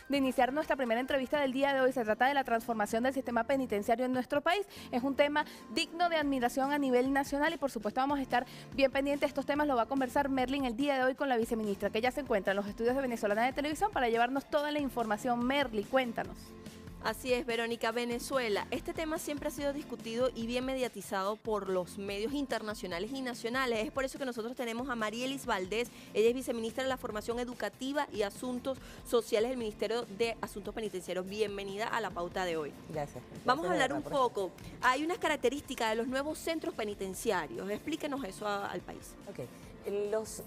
de iniciar nuestra primera entrevista del día de hoy. Se trata de la transformación del sistema penitenciario en nuestro país. Es un tema digno de admiración a nivel nacional y por supuesto vamos a estar bien pendientes de estos temas. Lo va a conversar Merlin el día de hoy con la viceministra, que ya se encuentra en los estudios de Venezolana de Televisión para llevarnos toda la información. Merlin, cuéntanos. Así es, Verónica. Venezuela. Este tema siempre ha sido discutido y bien mediatizado por los medios internacionales y nacionales. Es por eso que nosotros tenemos a Marielis Valdés. Ella es viceministra de la Formación Educativa y Asuntos Sociales del Ministerio de Asuntos Penitenciarios. Bienvenida a la pauta de hoy. Gracias. Vamos a hablar un poco. Hay unas características de los nuevos centros penitenciarios. Explíquenos eso al país. Okay.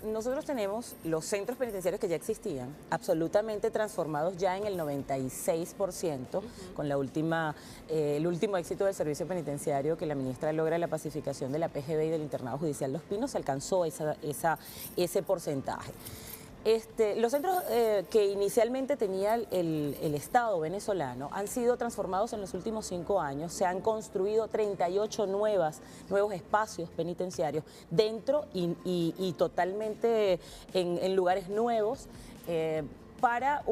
Nosotros tenemos los centros penitenciarios que ya existían, absolutamente transformados ya en el 96%, con el último éxito del servicio penitenciario que la ministra logra la pacificación de la PGB y del internado judicial Los Pinos, se alcanzó ese porcentaje. Los centros que inicialmente tenía el Estado venezolano han sido transformados en los últimos 5 años. Se han construido 38 nuevos espacios penitenciarios dentro y totalmente en lugares nuevos. Para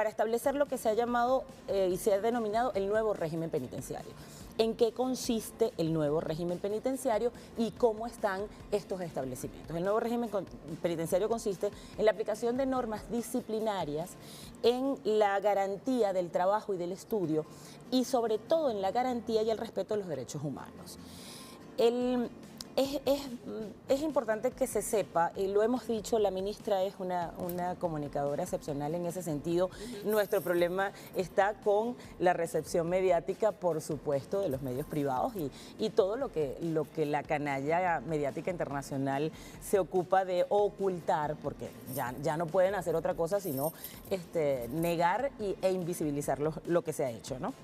establecer lo que se ha llamado y se ha denominado el nuevo régimen penitenciario. ¿En qué consiste el nuevo régimen penitenciario y cómo están estos establecimientos? El nuevo régimen penitenciario consiste en la aplicación de normas disciplinarias, en la garantía del trabajo y del estudio y sobre todo en la garantía y el respeto de los derechos humanos. Es importante que se sepa, y lo hemos dicho, la ministra es una comunicadora excepcional en ese sentido. Nuestro problema está con la recepción mediática, por supuesto, de los medios privados y todo lo que la canalla mediática internacional se ocupa de ocultar, porque ya no pueden hacer otra cosa sino negar e invisibilizar lo que se ha hecho, ¿no?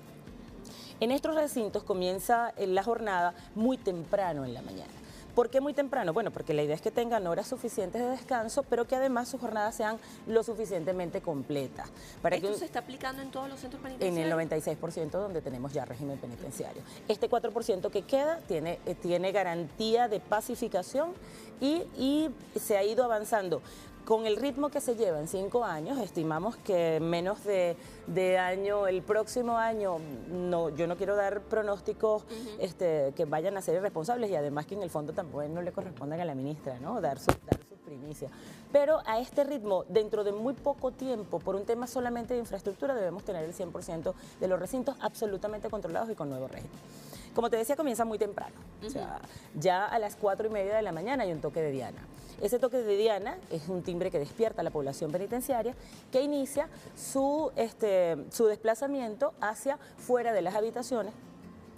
En estos recintos comienza la jornada muy temprano en la mañana. ¿Por qué muy temprano? Bueno, porque la idea es que tengan horas suficientes de descanso, pero que además sus jornadas sean lo suficientemente completas. ¿Esto se está aplicando en todos los centros penitenciarios? En el 96% donde tenemos ya régimen penitenciario. Este 4% que queda tiene garantía de pacificación y se ha ido avanzando. Con el ritmo que se lleva en 5 años, estimamos que menos de año, el próximo año, yo no quiero dar pronósticos que vayan a ser irresponsables y además que en el fondo tampoco no le corresponden a la ministra, ¿no? Dar sus primicias. Pero a este ritmo, dentro de muy poco tiempo, por un tema solamente de infraestructura, debemos tener el 100% de los recintos absolutamente controlados y con nuevo régimen. Como te decía, comienza muy temprano. O sea, ya a las 4:30 de la mañana hay un toque de diana. Ese toque de diana es un timbre que despierta a la población penitenciaria que inicia su desplazamiento hacia fuera de las habitaciones.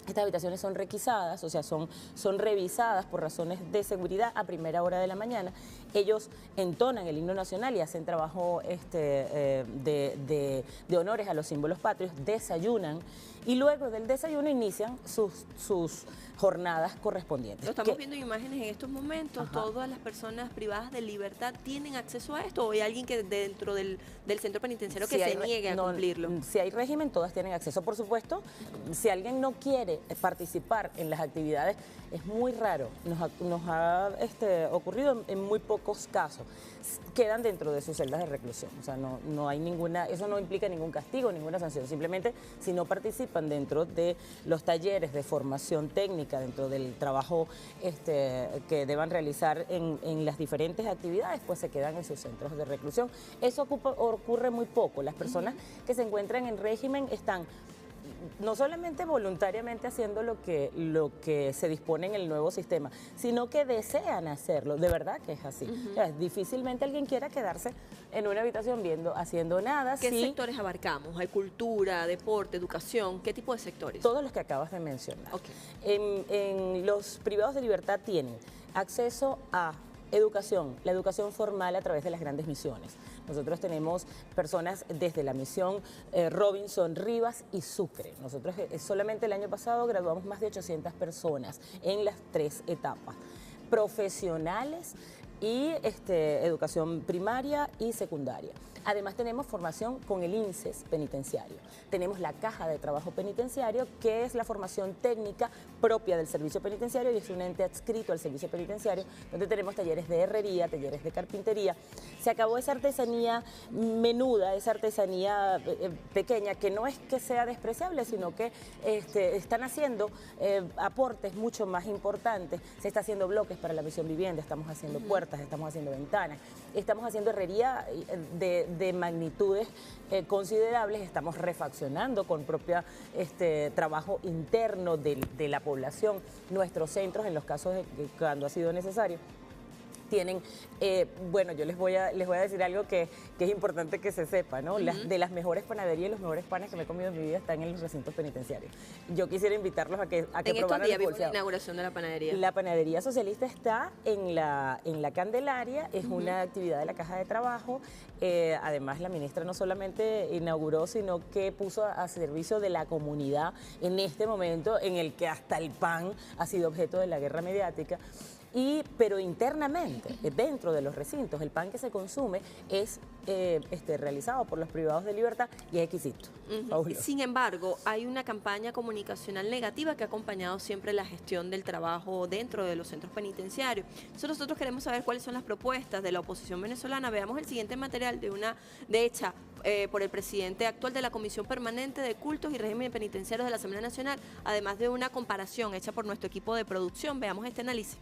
Estas habitaciones son requisadas, o sea, son revisadas por razones de seguridad a primera hora de la mañana. Ellos entonan el himno nacional y hacen trabajo de honores a los símbolos patrios, desayunan y luego del desayuno inician sus jornadas correspondientes. Lo estamos viendo en imágenes en estos momentos. ¿Todas las personas privadas de libertad tienen acceso a esto o hay alguien que dentro del centro penitenciario que se niegue a cumplirlo? Si hay régimen, todas tienen acceso. Por supuesto, si alguien no quiere participar en las actividades, es muy raro. Nos ha ocurrido en muy pocos casos. Quedan dentro de sus celdas de reclusión. O sea, no hay eso no implica ningún castigo, ninguna sanción. Simplemente, si no participan dentro de los talleres de formación técnica, dentro del trabajo que deban realizar en las diferentes actividades, pues se quedan en sus centros de reclusión. Eso ocurre muy poco. Las personas que se encuentran en régimen están no solamente voluntariamente haciendo lo que se dispone en el nuevo sistema, sino que desean hacerlo. De verdad que es así. O sea, difícilmente alguien quiera quedarse en una habitación haciendo nada. ¿Qué sectores abarcamos? ¿Hay cultura, deporte, educación? ¿Qué tipo de sectores? Todos los que acabas de mencionar. En los privados de libertad tienen acceso a educación, la educación formal a través de las grandes misiones. Nosotros tenemos personas desde la misión Robinson, Rivas y Sucre. Nosotros solamente el año pasado graduamos más de 800 personas en las 3 etapas. Profesionales y educación primaria y secundaria. Además tenemos formación con el INSES penitenciario. Tenemos la Caja de Trabajo Penitenciario, que es la formación técnica propia del servicio penitenciario y es un ente adscrito al servicio penitenciario, donde tenemos talleres de herrería, talleres de carpintería. Se acabó esa artesanía menuda, esa artesanía pequeña, que no es que sea despreciable, sino que están haciendo aportes mucho más importantes. Se está haciendo bloques para la misión vivienda, estamos haciendo puertas, estamos haciendo ventanas, estamos haciendo herrería de magnitudes considerables, estamos refaccionando con propio trabajo interno de la población nuestros centros en los casos de cuando ha sido necesario. Tienen, bueno, yo les voy a decir algo que es importante que se sepa, ¿no? De las mejores panaderías y los mejores panes que me he comido en mi vida están en los recintos penitenciarios. Yo quisiera invitarlos a que probaran el vimos la inauguración de la panadería. La panadería socialista está en la Candelaria, es una actividad de la Caja de Trabajo. Además, la ministra no solamente inauguró, sino que puso a servicio de la comunidad en este momento en el que hasta el pan ha sido objeto de la guerra mediática. Pero internamente, dentro de los recintos, el pan que se consume es realizado por los privados de libertad y es exquisito. Sin embargo, hay una campaña comunicacional negativa que ha acompañado siempre la gestión del trabajo dentro de los centros penitenciarios. Nosotros queremos saber cuáles son las propuestas de la oposición venezolana. Veamos el siguiente material hecha por el presidente actual de la Comisión Permanente de Cultos y Régimen Penitenciarios de la Asamblea Nacional, además de una comparación hecha por nuestro equipo de producción. Veamos este análisis.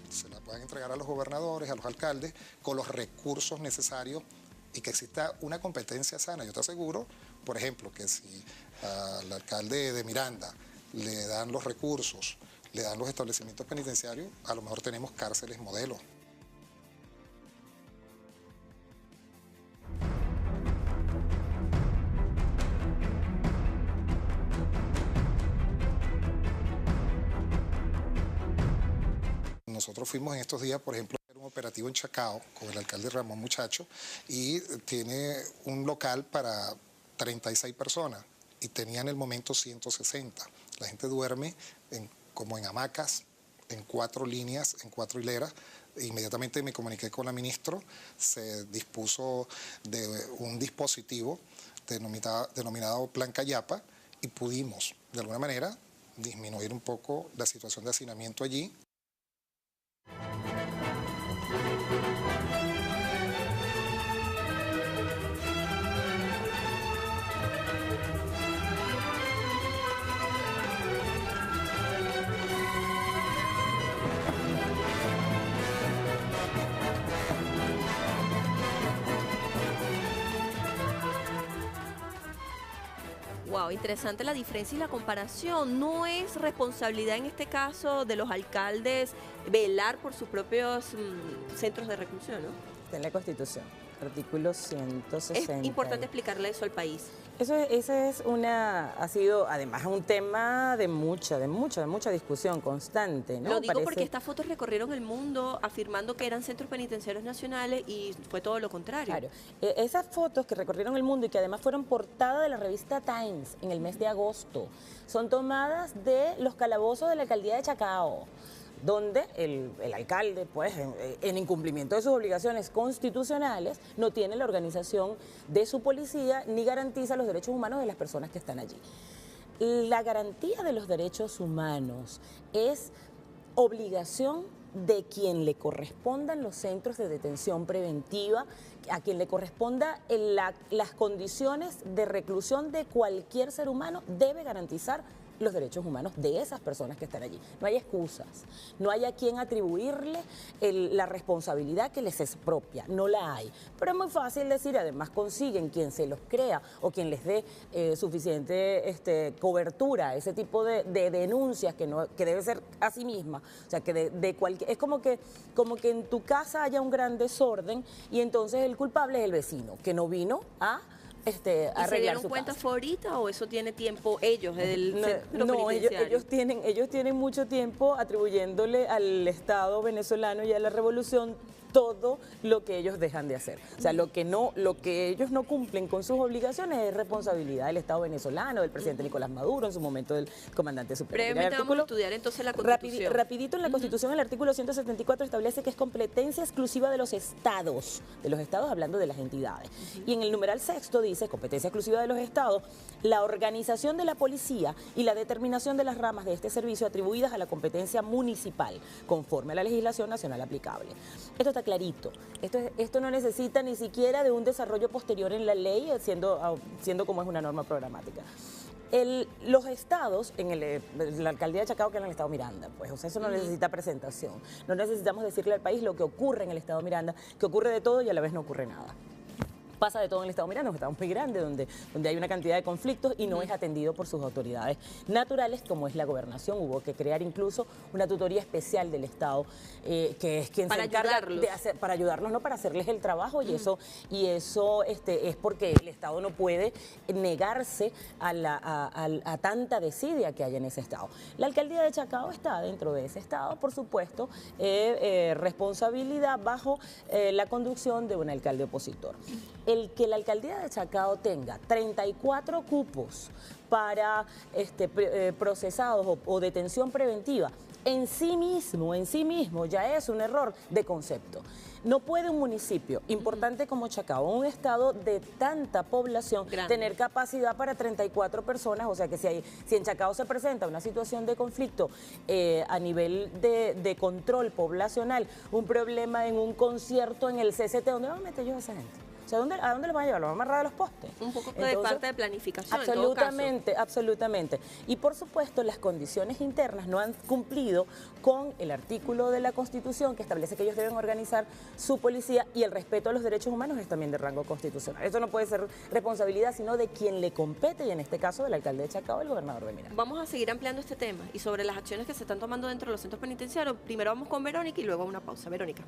Se la puedan entregar a los gobernadores, a los alcaldes, con los recursos necesarios y que exista una competencia sana. Yo te aseguro, por ejemplo, que si al alcalde de Miranda le dan los recursos, le dan los establecimientos penitenciarios, a lo mejor tenemos cárceles modelo. Nosotros fuimos en estos días, por ejemplo, a hacer un operativo en Chacao con el alcalde Ramón Muchacho y tiene un local para 36 personas y tenía en el momento 160. La gente duerme como en hamacas, en 4 líneas, en 4 hileras. Inmediatamente me comuniqué con la ministra, se dispuso de un dispositivo denominado Plan Cayapa y pudimos, de alguna manera, disminuir un poco la situación de hacinamiento allí. Wow, interesante la diferencia y la comparación. No es responsabilidad en este caso de los alcaldes velar por sus propios centros de reclusión, ¿no? Está en la Constitución, artículo 160. Es importante explicarle eso al país. Ha sido además un tema de mucha discusión constante, ¿no? Lo digo porque estas fotos recorrieron el mundo afirmando que eran centros penitenciarios nacionales y fue todo lo contrario. Claro, esas fotos que recorrieron el mundo y que además fueron portada de la revista Times en el mes de agosto, son tomadas de los calabozos de la alcaldía de Chacao, donde el alcalde, pues, en incumplimiento de sus obligaciones constitucionales, no tiene la organización de su policía ni garantiza los derechos humanos de las personas que están allí. La garantía de los derechos humanos es obligación de quien le correspondan los centros de detención preventiva, a quien le corresponda las condiciones de reclusión de cualquier ser humano, debe garantizar los derechos humanos de esas personas que están allí. No hay excusas, no hay a quien atribuirle la responsabilidad que les es propia, no la hay. Pero es muy fácil decir, además consiguen quien se los crea o quien les dé suficiente cobertura a ese tipo de denuncias que debe ser a sí misma. O sea, que es como que en tu casa haya un gran desorden y entonces el culpable es el vecino, que no vino a ¿Y se dieron cuenta fue ahorita o eso tiene tiempo ellos? Ellos tienen mucho tiempo atribuyéndole al Estado venezolano y a la revolución todo lo que ellos dejan de hacer. O sea, lo que ellos no cumplen con sus obligaciones es responsabilidad del Estado venezolano, del presidente Nicolás Maduro, en su momento del comandante supremo. Brevemente vamos a estudiar entonces la Constitución. Rapidito, en la Constitución, el artículo 174 establece que es competencia exclusiva de los estados, hablando de las entidades. Y en el numeral sexto dice, competencia exclusiva de los estados, la organización de la policía y la determinación de las ramas de este servicio atribuidas a la competencia municipal, conforme a la legislación nacional aplicable. Esto está clarito. Esto no necesita ni siquiera de un desarrollo posterior en la ley, siendo como es una norma programática. Los estados, la alcaldía de Chacao queda en el estado Miranda, pues, o sea, eso no necesita presentación. No necesitamos decirle al país lo que ocurre en el estado Miranda, que ocurre de todo y a la vez no ocurre nada. Pasa de todo en el estado Miranda, un estado muy grande donde hay una cantidad de conflictos y no es atendido por sus autoridades naturales, como es la gobernación. Hubo que crear incluso una tutoría especial del Estado, que es quien se encarga de hacer, para ayudarlos, no para hacerles el trabajo, y eso es porque el Estado no puede negarse a tanta desidia que hay en ese estado. La alcaldía de Chacao está dentro de ese estado, por supuesto, responsabilidad bajo la conducción de un alcalde opositor. El que la alcaldía de Chacao tenga 34 cupos para procesados o detención preventiva, en sí mismo ya es un error de concepto. No puede un municipio importante como Chacao, un estado de tanta población, tener capacidad para 34 personas. O sea que si en Chacao se presenta una situación de conflicto a nivel de control poblacional, un problema en un concierto en el CCT, ¿dónde van a meter yo a esa gente? O sea, ¿a dónde los van a llevar? ¿Los van a amarrar de los postes? Un poco de falta de planificación. Absolutamente, absolutamente. Y por supuesto, las condiciones internas no han cumplido con el artículo de la Constitución que establece que ellos deben organizar su policía, y el respeto a los derechos humanos es también de rango constitucional. Eso no puede ser responsabilidad sino de quien le compete, y en este caso del alcalde de Chacao, el gobernador de Miranda. Vamos a seguir ampliando este tema y sobre las acciones que se están tomando dentro de los centros penitenciarios. Primero vamos con Verónica y luego a una pausa. Verónica.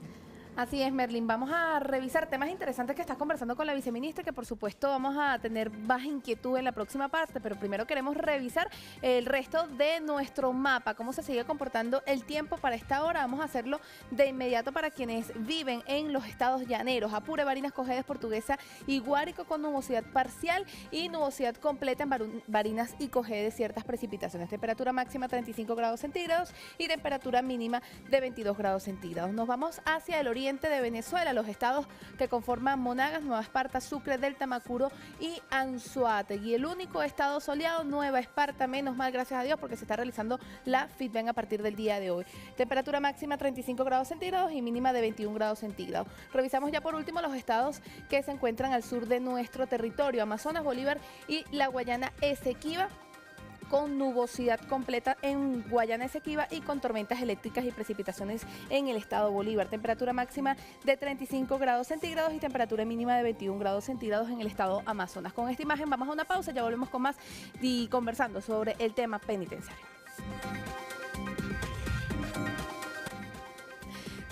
Así es, Merlin. Vamos a revisar temas interesantes que estás conversando con la viceministra, que por supuesto vamos a tener más inquietud en la próxima parte, pero primero queremos revisar el resto de nuestro mapa, cómo se sigue comportando el tiempo para esta hora. Vamos a hacerlo de inmediato para quienes viven en los estados llaneros: Apure, Barinas, Cojedes, Portuguesa y Guárico, con nubosidad parcial y nubosidad completa en Barinas y Cojedes, ciertas precipitaciones. Temperatura máxima 35 grados centígrados y temperatura mínima de 22 grados centígrados. Nos vamos hacia el oriente de Venezuela, los estados que conforman Monagas, Nueva Esparta, Sucre, Delta, Macuro y Anzoátegui. El único estado soleado, Nueva Esparta, menos mal, gracias a Dios, porque se está realizando la FITBEN a partir del día de hoy. Temperatura máxima 35 grados centígrados y mínima de 21 grados centígrados. Revisamos ya por último los estados que se encuentran al sur de nuestro territorio: Amazonas, Bolívar y la Guayana Esequiba, con nubosidad completa en Guayana Esequiba y con tormentas eléctricas y precipitaciones en el estado Bolívar. Temperatura máxima de 35 grados centígrados y temperatura mínima de 21 grados centígrados en el estado Amazonas. Con esta imagen vamos a una pausa, ya volvemos con más y conversando sobre el tema penitenciario.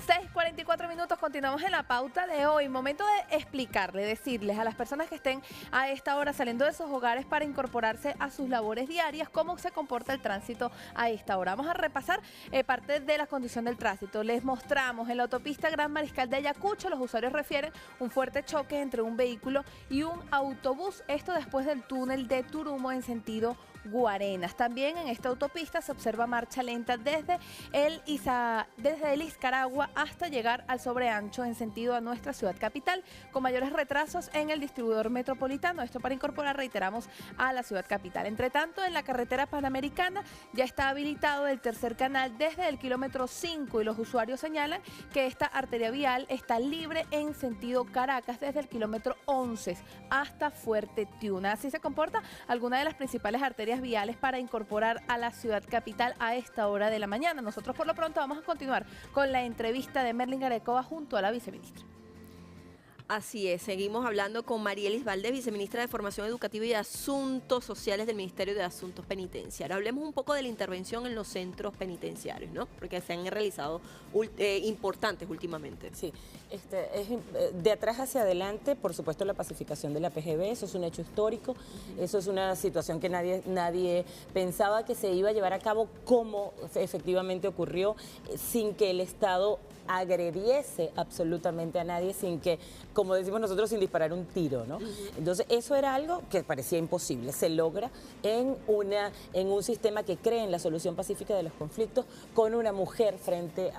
6:44 minutos, continuamos en la pauta de hoy. Momento de explicarle, decirles a las personas que estén a esta hora saliendo de sus hogares para incorporarse a sus labores diarias cómo se comporta el tránsito a esta hora. Vamos a repasar parte de la condición del tránsito. Les mostramos en la autopista Gran Mariscal de Ayacucho, los usuarios refieren un fuerte choque entre un vehículo y un autobús, esto después del túnel de Turumo en sentido Guarenas. También en esta autopista se observa marcha lenta desde el Izcaragua hasta llegar al Sobreancho en sentido a nuestra ciudad capital, con mayores retrasos en el distribuidor metropolitano, esto para incorporar, reiteramos, a la ciudad capital. Entre tanto, en la carretera panamericana ya está habilitado el tercer canal desde el kilómetro 5 y los usuarios señalan que esta arteria vial está libre en sentido Caracas desde el kilómetro 11 hasta Fuerte Tiuna. Así se comporta alguna de las principales arterias viales para incorporar a la ciudad capital a esta hora de la mañana. Nosotros por lo pronto vamos a continuar con la entrevista de Merlin Arecoba junto a la viceministra. Así es, seguimos hablando con Marielis Valdés, viceministra de Formación Educativa y Asuntos Sociales del Ministerio de Asuntos Penitenciarios. Hablemos un poco de la intervención en los centros penitenciarios, ¿no? Porque se han realizado importantes últimamente. Sí, de atrás hacia adelante, por supuesto, la pacificación de la PGB, eso es un hecho histórico, eso es una situación que nadie pensaba que se iba a llevar a cabo como efectivamente ocurrió, sin que el Estado agrediese absolutamente a nadie, sin que, como decimos nosotros, sin disparar un tiro, ¿no? Entonces, eso era algo que parecía imposible. Se logra en un sistema que cree en la solución pacífica de los conflictos, con una mujer frente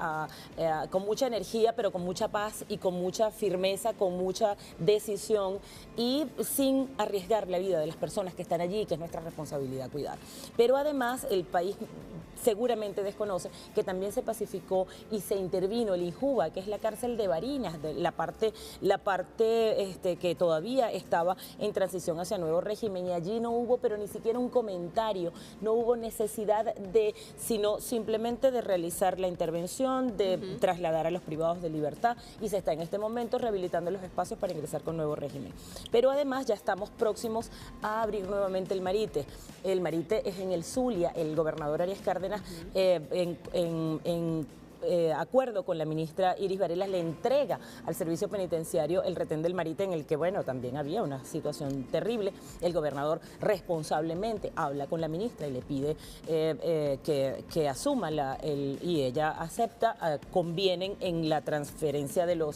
con mucha energía, pero con mucha paz y con mucha firmeza, con mucha decisión y sin arriesgar la vida de las personas que están allí, que es nuestra responsabilidad cuidar. Pero además, el país seguramente desconoce que también se pacificó y se intervino el INJUVA, que es la cárcel de Barinas, de la parte que todavía estaba en transición hacia nuevo régimen, y allí no hubo pero ni siquiera un comentario, no hubo necesidad sino simplemente de realizar la intervención, de trasladar a los privados de libertad, y se está en este momento rehabilitando los espacios para ingresar con nuevo régimen. Pero además ya estamos próximos a abrir nuevamente el Marite. El Marite es en el Zulia. El gobernador Arias Cárdenas, acuerdo con la ministra Iris Varela, le entrega al servicio penitenciario el retén del Marite, en el que, bueno, también había una situación terrible. El gobernador responsablemente habla con la ministra y le pide que asuma y ella acepta, convienen en la transferencia de lo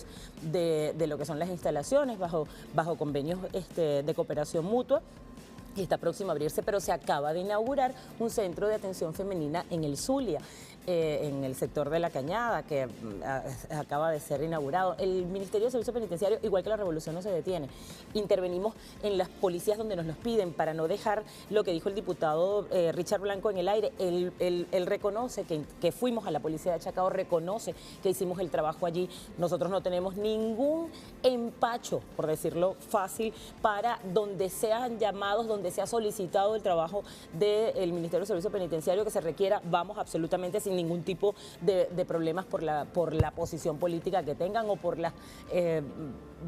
que son las instalaciones bajo convenios de cooperación mutua. Y está próximo a abrirse, pero se acaba de inaugurar un centro de atención femenina en el Zulia, en el sector de La Cañada, que acaba de ser inaugurado. El Ministerio de Servicio Penitenciario, igual que la Revolución, no se detiene. Intervenimos en las policías donde nos los piden, para no dejar lo que dijo el diputado Richard Blanco en el aire. Él reconoce que fuimos a la policía de Chacao, reconoce que hicimos el trabajo allí. Nosotros no tenemos ningún empacho, por decirlo fácil, para donde sean llamados, donde se ha solicitado el trabajo del Ministerio de Servicio Penitenciario que se requiera, vamos absolutamente sin ningún tipo de problemas por la posición política que tengan o por las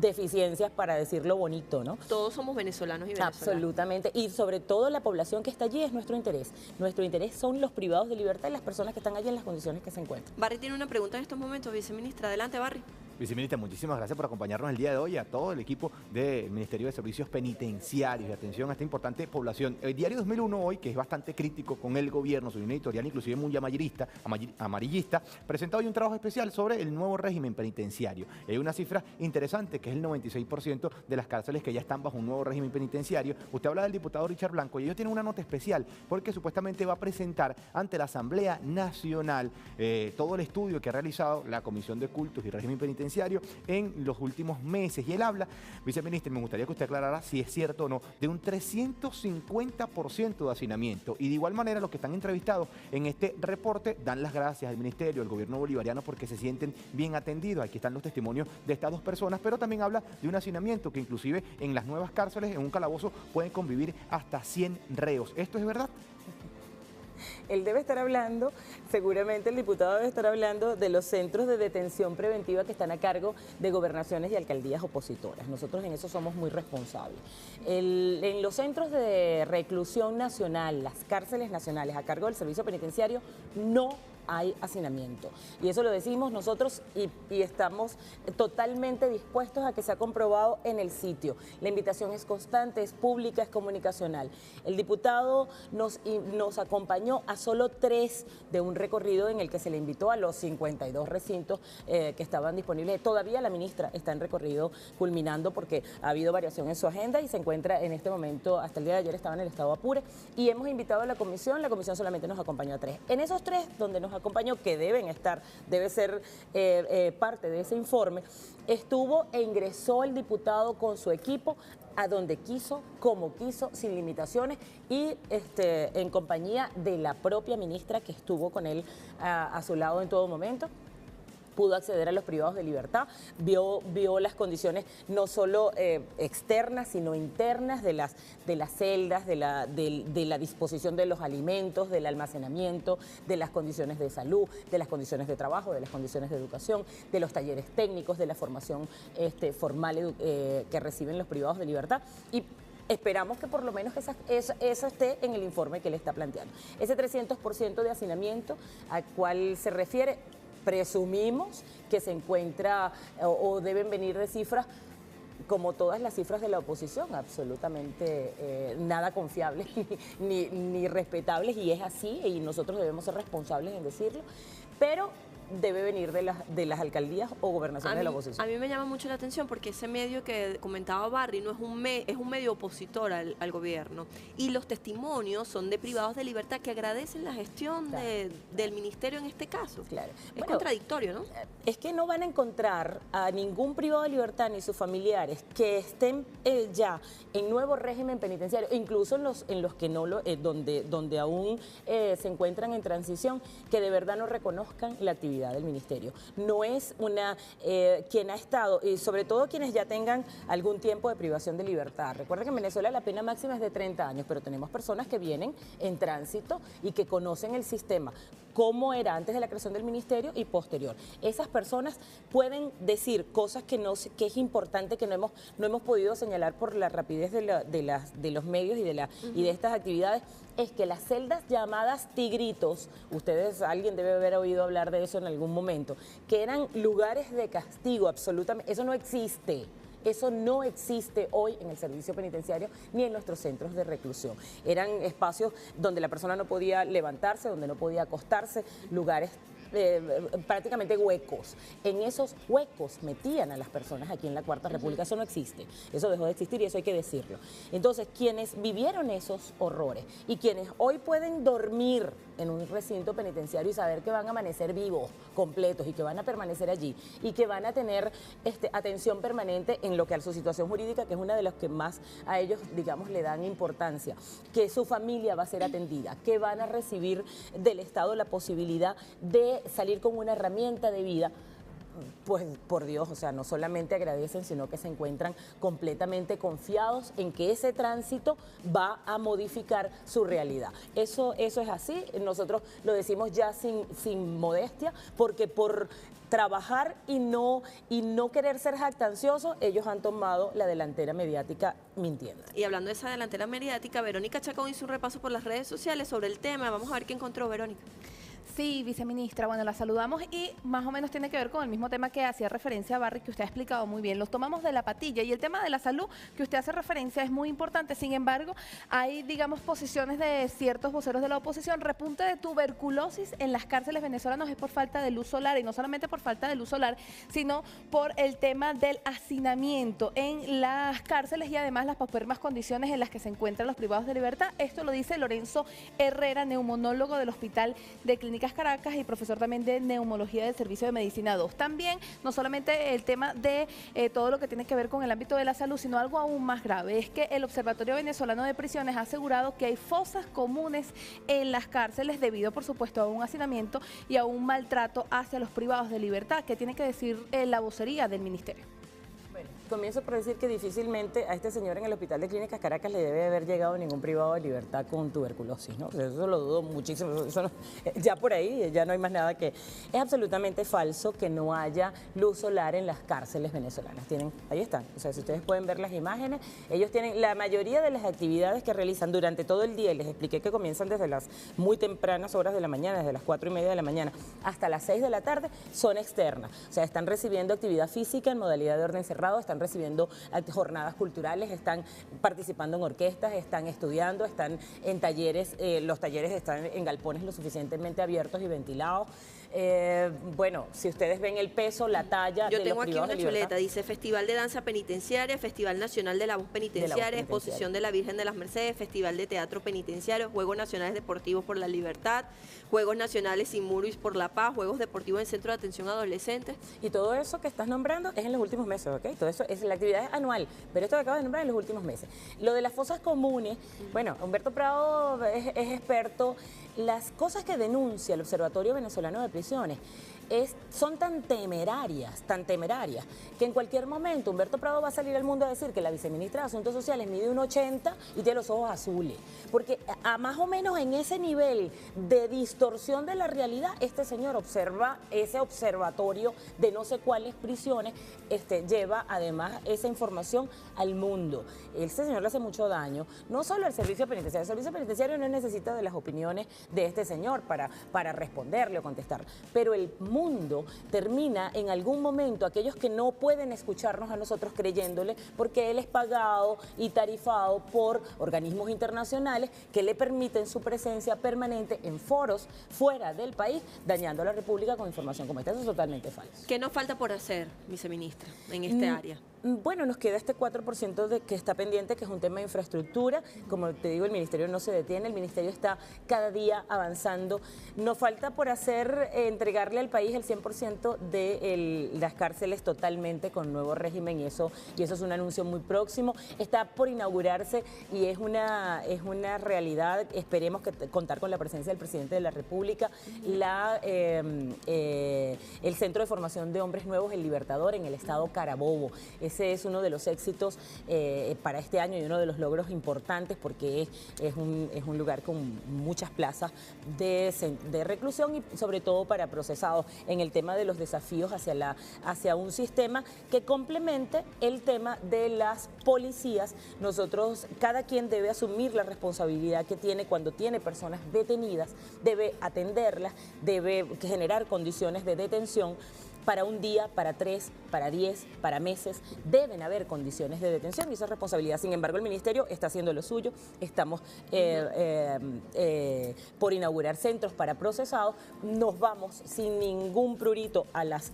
deficiencias, para decirlo bonito, ¿no? Todos somos venezolanos y venezolanas. Absolutamente, y sobre todo la población que está allí es nuestro interés. Nuestro interés son los privados de libertad y las personas que están allí en las condiciones que se encuentran. Barry tiene una pregunta en estos momentos, viceministra. Adelante, Barry. Viceministra, muchísimas gracias por acompañarnos el día de hoy, a todo el equipo del Ministerio de Servicios Penitenciarios y atención a esta importante población. El diario 2001 hoy, que es bastante crítico con el gobierno, su línea editorial inclusive muy amarillista, presenta hoy un trabajo especial sobre el nuevo régimen penitenciario. Hay una cifra interesante, que es el 96% de las cárceles que ya están bajo un nuevo régimen penitenciario. Usted habla del diputado Richard Blanco y ellos tienen una nota especial porque supuestamente va a presentar ante la Asamblea Nacional todo el estudio que ha realizado la Comisión de Cultos y Régimen Penitenciario en los últimos meses. Y él habla, viceministra, me gustaría que usted aclarara si es cierto o no, de un 350% de hacinamiento. Y de igual manera, los que están entrevistados en este reporte dan las gracias al ministerio, al gobierno bolivariano, porque se sienten bien atendidos. Aquí están los testimonios de estas dos personas, pero también habla de un hacinamiento que inclusive en las nuevas cárceles, en un calabozo, pueden convivir hasta 100 reos. ¿Esto es verdad? Él debe estar hablando, seguramente el diputado debe estar hablando de los centros de detención preventiva que están a cargo de gobernaciones y alcaldías opositoras. Nosotros en eso somos muy responsables. En los centros de reclusión nacional, las cárceles nacionales a cargo del servicio penitenciario, no hay hacinamiento. Y eso lo decimos nosotros y estamos totalmente dispuestos a que sea comprobado en el sitio. La invitación es constante, es pública, es comunicacional. El diputado nos acompañó a solo 3 de un recorrido en el que se le invitó a los 52 recintos que estaban disponibles. Todavía la ministra está en recorrido culminando porque ha habido variación en su agenda y se encuentra en este momento, hasta el día de ayer estaba en el estado Apure, y hemos invitado a la comisión solamente nos acompañó a 3. En esos 3 donde nos acompañó, que debe ser parte de ese informe, estuvo e ingresó el diputado con su equipo a donde quiso, como quiso, sin limitaciones y en compañía de la propia ministra que estuvo con él a su lado en todo momento. pudo acceder a los privados de libertad, vio las condiciones no solo externas, sino internas de las celdas, de la disposición de los alimentos, del almacenamiento, de las condiciones de salud, de las condiciones de trabajo, de las condiciones de educación, de los talleres técnicos, de la formación formal que reciben los privados de libertad. Y esperamos que por lo menos eso esté en el informe que él está planteando. Ese 300% de hacinamiento al cual se refiere, presumimos que se encuentra o deben venir de cifras como todas las cifras de la oposición, absolutamente nada confiables ni respetables, y es así, y nosotros debemos ser responsables en decirlo, pero debe venir de las alcaldías o gobernaciones de la oposición. A mí me llama mucho la atención porque ese medio que comentaba Barry no es un medio opositor al gobierno, y los testimonios son de privados de libertad que agradecen la gestión del ministerio en este caso. Claro. Es contradictorio, ¿no? Es que no van a encontrar a ningún privado de libertad ni sus familiares que estén ya en nuevo régimen penitenciario, incluso en los que no donde aún se encuentran en transición, que de verdad no reconozcan la actividad del ministerio. No es quien ha estado, y sobre todo quienes ya tengan algún tiempo de privación de libertad. Recuerda que en Venezuela la pena máxima es de 30 años, pero tenemos personas que vienen en tránsito y que conocen el sistema, cómo era antes de la creación del ministerio y posterior. Esas personas pueden decir cosas que es importante que no hemos podido señalar por la rapidez de los medios y de estas actividades. Es que las celdas llamadas tigritos, alguien debe haber oído hablar de eso en algún momento, que eran lugares de castigo, absolutamente, eso no existe. Eso no existe hoy en el servicio penitenciario ni en nuestros centros de reclusión. Eran espacios donde la persona no podía levantarse, donde no podía acostarse, lugares prácticamente huecos. En esos huecos metían a las personas aquí en la Cuarta República. Eso no existe, eso dejó de existir y eso hay que decirlo. Entonces, quienes vivieron esos horrores y quienes hoy pueden dormir en un recinto penitenciario y saber que van a amanecer vivos, completos, y que van a permanecer allí y que van a tener atención permanente en lo que a su situación jurídica, que es una de las que más a ellos, digamos, le dan importancia, que su familia va a ser atendida, que van a recibir del Estado la posibilidad de salir con una herramienta de vida. Pues por Dios, o sea, no solamente agradecen, sino que se encuentran completamente confiados en que ese tránsito va a modificar su realidad. Eso es así, nosotros lo decimos ya sin modestia, porque por trabajar y no querer ser jactanciosos, ellos han tomado la delantera mediática mintiendo. Y hablando de esa delantera mediática, Verónica Chacón hizo un repaso por las redes sociales sobre el tema. Vamos a ver qué encontró Verónica. Sí, viceministra, bueno, la saludamos y más o menos tiene que ver con el mismo tema que hacía referencia a Barry, que usted ha explicado muy bien. Los tomamos de la patilla, y el tema de la salud que usted hace referencia es muy importante. Sin embargo, hay, digamos, posiciones de ciertos voceros de la oposición. Repunte de tuberculosis en las cárceles venezolanas es por falta de luz solar, y no solamente por falta de luz solar, sino por el tema del hacinamiento en las cárceles y además las paupérrimas condiciones en las que se encuentran los privados de libertad. Esto lo dice Lorenzo Herrera, neumonólogo del Hospital de Clínicas Caracas y profesor también de neumología del Servicio de Medicina 2. También, no solamente el tema de todo lo que tiene que ver con el ámbito de la salud, sino algo aún más grave, es que el Observatorio Venezolano de Prisiones ha asegurado que hay fosas comunes en las cárceles debido, por supuesto, a un hacinamiento y a un maltrato hacia los privados de libertad. ¿Qué tiene que decir la vocería del ministerio? Bueno, comienzo por decir que difícilmente a este señor en el Hospital de Clínicas Caracas le debe haber llegado ningún privado de libertad con tuberculosis, ¿no? Eso lo dudo muchísimo. Ya por ahí ya no hay más nada que... Es absolutamente falso que no haya luz solar en las cárceles venezolanas. Ahí están. O sea, si ustedes pueden ver las imágenes, ellos tienen la mayoría de las actividades que realizan durante todo el día, y les expliqué que comienzan desde las muy tempranas horas de la mañana, desde las 4:30 de la mañana hasta las 6 de la tarde, son externas. O sea, están recibiendo actividad física en modalidad de orden cerrado, están recibiendo jornadas culturales, están participando en orquestas, están estudiando, están en talleres, los talleres están en galpones lo suficientemente abiertos y ventilados. Bueno, si ustedes ven el peso, la talla... Yo tengo aquí una chuleta, dice Festival de Danza Penitenciaria, Festival Nacional de la Voz Penitenciaria, Exposición de la Virgen de las Mercedes, Festival de Teatro Penitenciario, Juegos Nacionales Deportivos por la Libertad, Juegos Nacionales Sin Muros por la Paz, Juegos Deportivos en Centro de Atención a Adolescentes. Y todo eso que estás nombrando es en los últimos meses, ¿ok? Todo eso es la actividad anual, pero esto que acabas de nombrar en los últimos meses. Lo de las fosas comunes, bueno, Humberto Prado es experto. Las cosas que denuncia el Observatorio Venezolano de Prisiones son tan temerarias, que en cualquier momento Humberto Prado va a salir al mundo a decir que la viceministra de Asuntos Sociales mide 1,80 y tiene los ojos azules. Porque a más o menos en ese nivel de distorsión de la realidad, este señor observa ese observatorio de no sé cuáles prisiones, lleva además esa información al mundo. Este señor le hace mucho daño, no solo al servicio penitenciario. El servicio penitenciario no necesita de las opiniones de este señor para responderle o contestar, pero el mundo termina en algún momento, aquellos que no pueden escucharnos a nosotros creyéndole, porque él es pagado y tarifado por organismos internacionales que le permiten su presencia permanente en foros fuera del país, dañando a la República con información como esta. Eso es totalmente falso. ¿Qué nos falta por hacer, viceministra, en este área? Bueno, nos queda este 4% que está pendiente, que es un tema de infraestructura. Como te digo, el ministerio no se detiene, el ministerio está cada día avanzando. Nos falta por hacer, entregarle al país el 100% de las cárceles totalmente con nuevo régimen, y eso es un anuncio muy próximo. Está por inaugurarse y es una realidad. Esperemos contar con la presencia del presidente de la República, el Centro de Formación de Hombres Nuevos, El Libertador, en el estado Carabobo. Ese es uno de los éxitos para este año y uno de los logros importantes, porque es un lugar con muchas plazas de reclusión y sobre todo para procesados, en el tema de los desafíos hacia un sistema que complemente el tema de las policías. Nosotros, cada quien debe asumir la responsabilidad que tiene cuando tiene personas detenidas, debe atenderlas, debe generar condiciones de detención para un día, para 3, para 10, para meses. Deben haber condiciones de detención y esa es responsabilidad. Sin embargo, el ministerio está haciendo lo suyo. Estamos por inaugurar centros para procesados. Nos vamos sin ningún prurito a las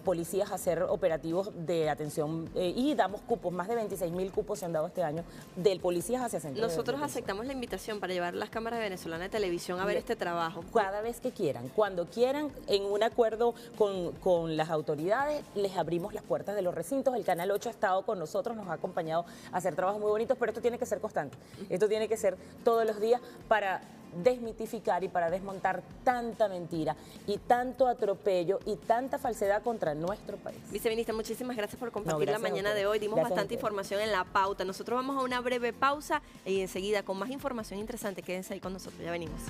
policías a hacer operativos de atención y damos cupos. Más de 26.000 cupos se han dado este año de policías hacia centros. Nosotros aceptamos la invitación para llevar las cámaras venezolanas de televisión a ver este trabajo. Cada vez que quieran, cuando quieran, en un acuerdo con las autoridades, les abrimos las puertas de los recintos. El Canal 8 ha estado con nosotros, nos ha acompañado a hacer trabajos muy bonitos, pero esto tiene que ser constante. Esto tiene que ser todos los días para desmitificar y para desmontar tanta mentira y tanto atropello y tanta falsedad contra nuestro país. Viceministra, muchísimas gracias por compartir la mañana de hoy. Dimos bastante información en la pauta. Nosotros vamos a una breve pausa y enseguida con más información interesante. Quédense ahí con nosotros, ya venimos.